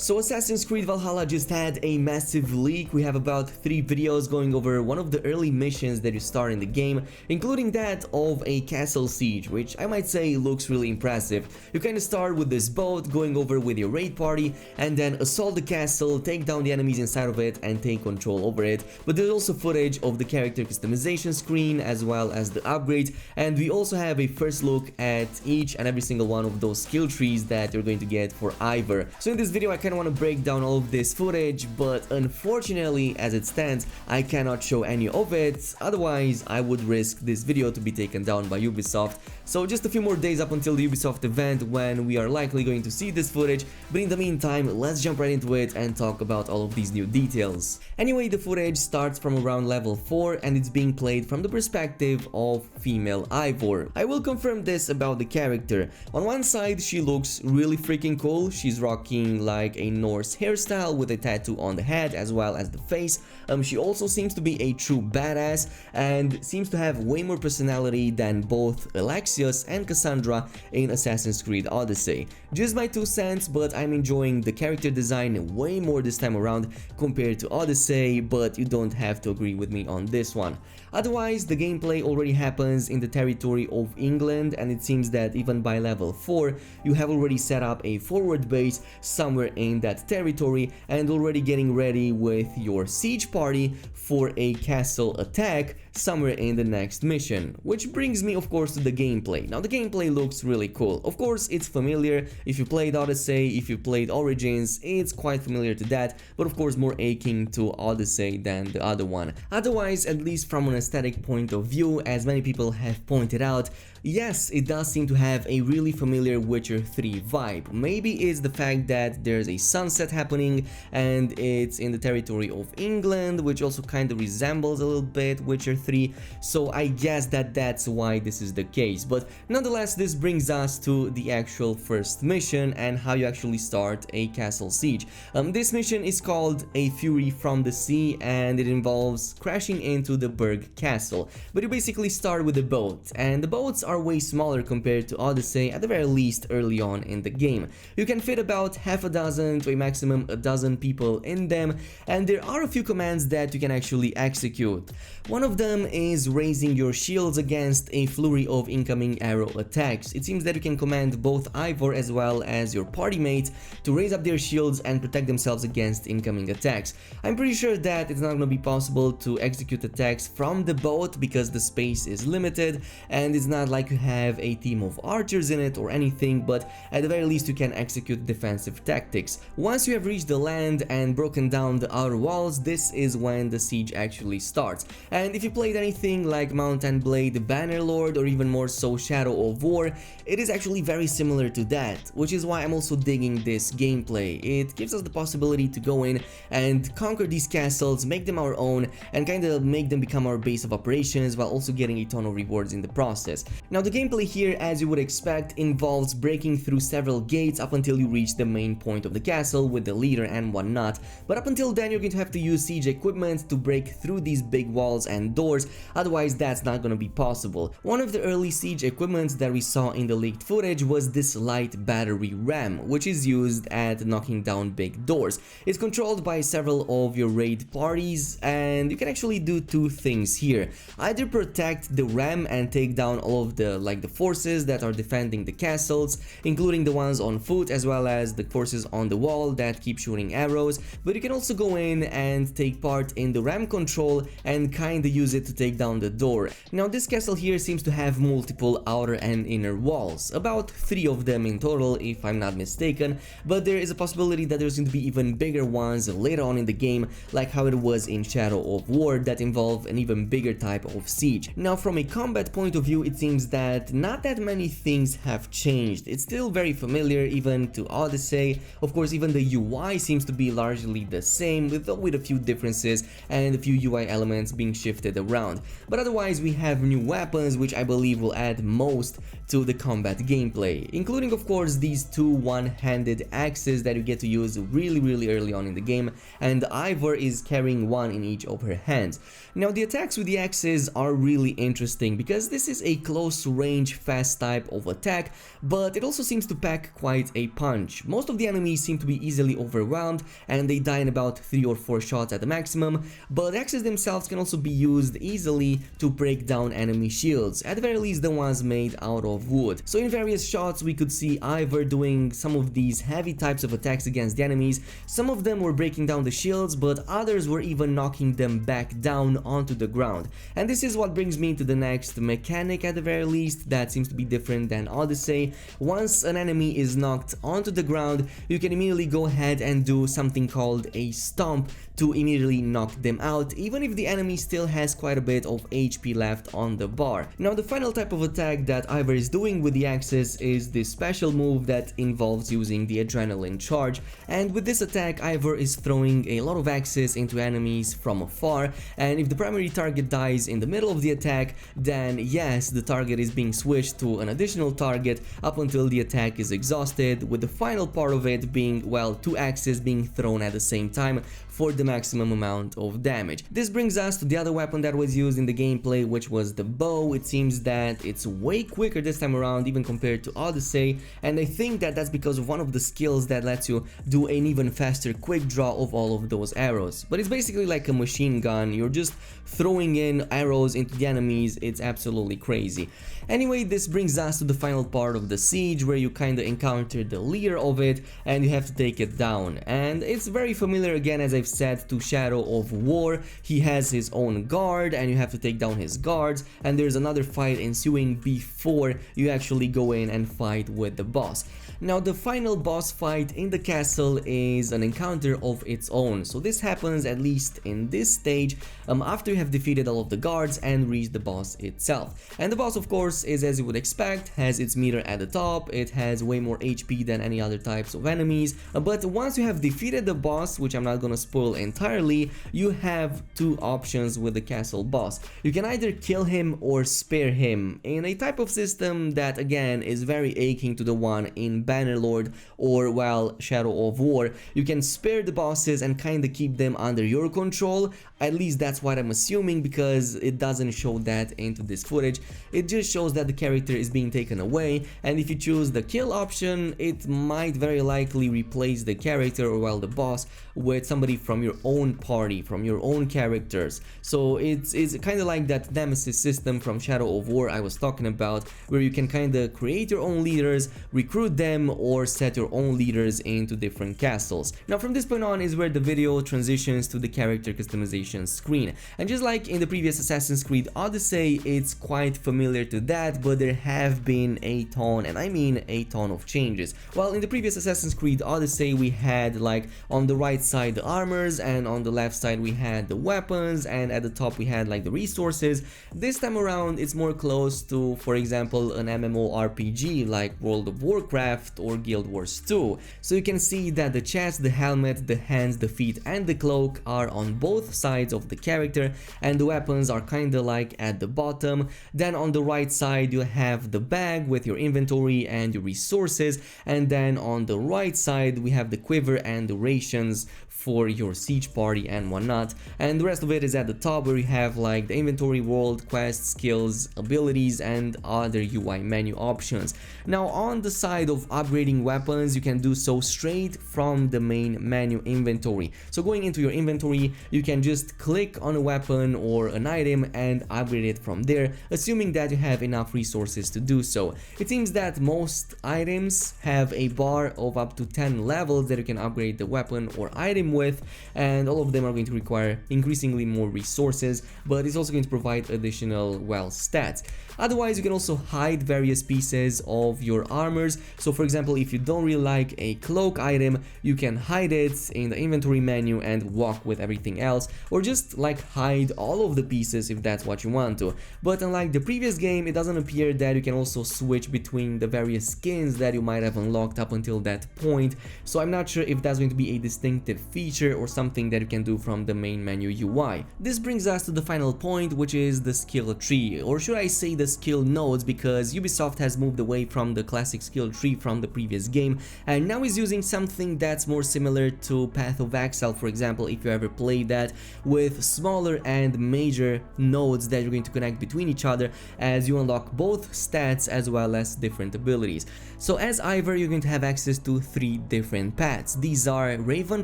So Assassin's Creed Valhalla just had a massive leak. We have about 3 videos going over one of the early missions that you start in the game, including that of a castle siege, which I might say looks really impressive. You kind of start with this boat, going over with your raid party, and then assault the castle, take down the enemies inside of it, and take control over it. But there's also footage of the character customization screen, as well as the upgrades, and we also have a first look at each and every single one of those skill trees that you're going to get for Ivor. So in this video I kind of want to break down all of this footage, but unfortunately as it stands I cannot show any of it, otherwise I would risk this video to be taken down by Ubisoft. So just a few more days up until the Ubisoft event when we are likely going to see this footage, but in the meantime let's jump right into it and talk about all of these new details. Anyway, the footage starts from around level 4 and it's being played from the perspective of female Ivor. I will confirm this about the character. On one side she looks really freaking cool. She's rocking like a Norse hairstyle with a tattoo on the head as well as the face. She also seems to be a true badass and seems to have way more personality than both Alexios and Cassandra in Assassin's Creed Odyssey. Just my 2 cents, but I'm enjoying the character design way more this time around compared to Odyssey, but you don't have to agree with me on this one. Otherwise, the gameplay already happens in the territory of England, and it seems that even by level 4 you have already set up a forward base somewhere in that territory and already getting ready with your siege party for a castle attack somewhere in the next mission. Which brings me of course to the gameplay. Now the gameplay looks really cool. Of course it's familiar. If you played Odyssey, if you played Origins, it's quite familiar to that, but of course more akin to Odyssey than the other one. Otherwise, at least from an aesthetic point of view, as many people have pointed out, yes, it does seem to have a really familiar Witcher 3 vibe. Maybe it's the fact that there's a sunset happening and it's in the territory of England, which also kind of resembles a little bit Witcher 3, so I guess that's why this is the case. But nonetheless, this brings us to the actual first mission and how you actually start a castle siege. This mission is called A Fury from the Sea and it involves crashing into the Berg Castle. But you basically start with a boat, and the boats are way smaller compared to Odyssey, at the very least early on in the game. You can fit about half a dozen to a maximum a dozen people in them, and there are a few commands that you can actually execute. One of them is raising your shields against a flurry of incoming arrow attacks. It seems that you can command both Ivor as well as your party mates to raise up their shields and protect themselves against incoming attacks. I'm pretty sure that it's not going to be possible to execute attacks from the boat because the space is limited and it's not like you have a team of archers in it or anything, but at the very least you can execute defensive tactics. Once you have reached the land and broken down the outer walls, this is when the siege actually starts. And if you played anything like Mount and Blade, Bannerlord, or even more so Shadow of War, it is actually very similar to that, which is why I'm also digging this gameplay. It gives us the possibility to go in and conquer these castles, make them our own, and kind of make them become our base of operations while also getting a ton of rewards in the process. Now the gameplay here, as you would expect, involves breaking through several gates up until you reach the main point of the castle with the leader and whatnot, but up until then you're going to have to use siege equipment to break through these big walls and doors, otherwise that's not gonna be possible. One of the early siege equipment that we saw in the leaked footage was this light battery ram, which is used at knocking down big doors. It's controlled by several of your raid parties, and you can actually do 2 things here. Either protect the ram and take down all of the forces that are defending the castles, including the ones on foot as well as the forces on the wall that keep shooting arrows, but you can also go in and take part in the ram control and kinda use it to take down the door. Now this castle here seems to have multiple outer and inner walls, about 3 of them in total if I'm not mistaken, but there is a possibility that there's going to be even bigger ones later on in the game, like how it was in Shadow of War that involve an even bigger type of siege. Now from a combat point of view, it seems that not that many things have changed. It's still very familiar even to Odyssey. Of course, even the UI seems to be largely the same with a few differences and a few UI elements being shifted around. ground. But otherwise we have new weapons which I believe will add most to the combat gameplay, including of course these two one-handed axes that you get to use really early on in the game, and Ivor is carrying one in each of her hands. Now the attacks with the axes are really interesting because this is a close range fast type of attack, but it also seems to pack quite a punch. Most of the enemies seem to be easily overwhelmed and they die in about 3 or 4 shots at the maximum, but axes themselves can also be used easily to break down enemy shields, at the very least the ones made out of wood. So in various shots we could see Ivor doing some of these heavy types of attacks against the enemies. Some of them were breaking down the shields, but others were even knocking them back down onto the ground. And this is what brings me to the next mechanic, at the very least, that seems to be different than Odyssey. Once an enemy is knocked onto the ground, you can immediately go ahead and do something called a stomp to immediately knock them out, even if the enemy still has quite a bit of HP left on the bar. Now the final type of attack that Ivor is doing with the axes is this special move that involves using the adrenaline charge, and with this attack Ivor is throwing a lot of axes into enemies from afar, and if the primary target dies in the middle of the attack, then yes, the target is being switched to an additional target up until the attack is exhausted, with the final part of it being, well, 2 axes being thrown at the same time for the maximum amount of damage. This brings us to the other weapon that was used in the gameplay, which was the bow. It seems that it's way quicker this time around even compared to Odyssey, and I think that that's because of one of the skills that lets you do an even faster quick draw of all of those arrows. But it's basically like a machine gun, you're just throwing in arrows into the enemies, it's absolutely crazy. Anyway, this brings us to the final part of the siege, where you kinda encounter the leader of it and you have to take it down. And it's very familiar, again, as I've said, to Shadow of War. He has his own guard and you have to take down his guards, and there's another fight ensuing before you actually go in and fight with the boss. Now the final boss fight in the castle is an encounter of its own, so this happens at least in this stage after you have defeated all of the guards and reached the boss itself. And the boss, of course, is as you would expect, has its meter at the top, it has way more HP than any other types of enemies, but once you have defeated the boss, which I'm not gonna spoil entirely, you have 2 options with the castle boss. You can either kill him or spare him, in a type of system that again is very akin to the one in Bannerlord or, well, Shadow of War. You can spare the bosses and kinda keep them under your control, at least that's what I'm assuming, because it doesn't show that into this footage. It just shows that the character is being taken away, and if you choose the kill option, it might very likely replace the character, or well, the boss, with somebody from your own party, from your own characters. So it's kind of like that Nemesis system from Shadow of War I was talking about, where you can kind of create your own leaders, recruit them, or set your own leaders into different castles. Now from this point on is where the video transitions to the character customization screen, and just like in the previous Assassin's Creed Odyssey, it's quite familiar to that, but there have been a ton, and I mean a ton, of changes. While in the previous Assassin's Creed Odyssey we had, like, on the right side the armors, and on the left side we had the weapons, and at the top we had like the resources, this time around it's more close to, for example, an MMORPG like World of Warcraft or Guild Wars 2. So you can see that the chest, the helmet, the hands, the feet and the cloak are on both sides of the character, and the weapons are kinda like at the bottom. Then on the right side you have the bag with your inventory and your resources, and then on the right side we have the quiver and the rations for your siege party and whatnot, and the rest of it is at the top, where you have like the inventory, world, quests, skills, abilities and other UI menu options. Now on the side of upgrading weapons, you can do so straight from the main menu inventory. So going into your inventory, you can just click on a weapon or an item and upgrade it from there, assuming that you have enough resources to do so. It seems that most items have a bar of up to 10 levels that you can upgrade the weapon or item with, and all of them are going to require increasingly more resources, but it's also going to provide additional, well, stats. Otherwise, you can also hide various pieces of your armors. So for example, if you don't really like a cloak item, you can hide it in the inventory menu and walk with everything else, or just like hide all of the pieces if that's what you want to. But unlike the previous game, it doesn't appear that you can also switch between the various skins that you might have unlocked up until that point, so I'm not sure if that's going to be a distinctive feature or something that you can do from the main menu UI. This brings us to the final point, which is the skill tree, or should I say the skill nodes, because Ubisoft has moved away from the classic skill tree from the previous game and now is using something that's more similar to Path of Exile, for example, if you ever played that, with smaller and major nodes that you're going to connect between each other as you unlock both stats as well as different abilities. So as Ivor, you're going to have access to 3 different paths. These are Raven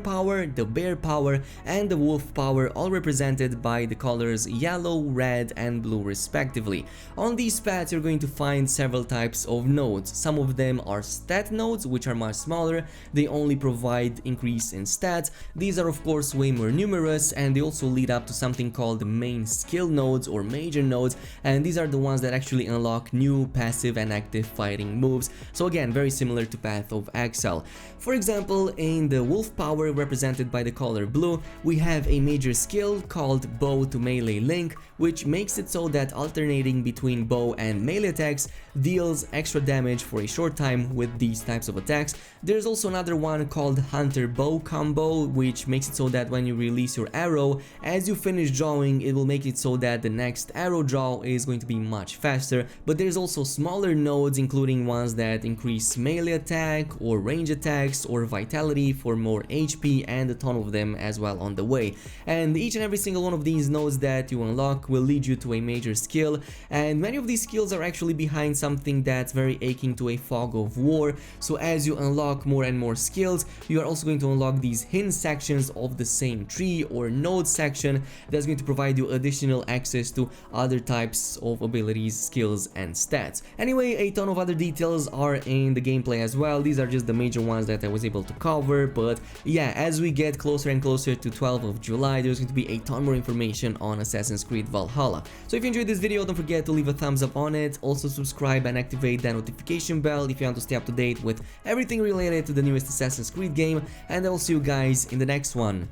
Power, the Bear Power, and the Wolf Power, all represented by the colors yellow, red, and blue respectively. On these paths you're going to find several types of nodes. Some of them are stat nodes, which are much smaller. They only provide increase in stats. These are of course way more numerous, and they also lead up to something called main skill nodes or major nodes, and these are the ones that actually unlock new passive and active fighting moves. So again, very similar to Path of Exile. For example, in the Wolf Power, represented by the color blue, we have a major skill called Bow to Melee Link, which makes it so that alternating between bow and melee attacks deals extra damage for a short time with these types of attacks. There's also another one called Hunter Bow Combo, which makes it so that when you release your arrow, as you finish drawing, it will make it so that the next arrow draw is going to be much faster. But there's also smaller nodes, including ones that increase melee attack or range attacks or vitality for more HP, and a ton of them as well on the way. And each and every single one of these nodes that you unlock will lead you to a major skill, and many of these skills are actually behind something that's very akin to a fog of war. So as you unlock more and more skills, you are also going to unlock these hidden sections of the same tree or node section that's going to provide you additional access to other types of abilities, skills, and stats. Anyway, a ton of other details are in the gameplay as well. These are just the major ones that I was able to cover, but yeah, as we get closer and closer to 12th of July, there's going to be a ton more information on Assassin's Creed Valhalla. So if you enjoyed this video, don't forget to leave a thumbs up on it, also subscribe and activate that notification bell if you want to stay up to date with everything related to the newest Assassin's Creed game, and I will see you guys in the next one.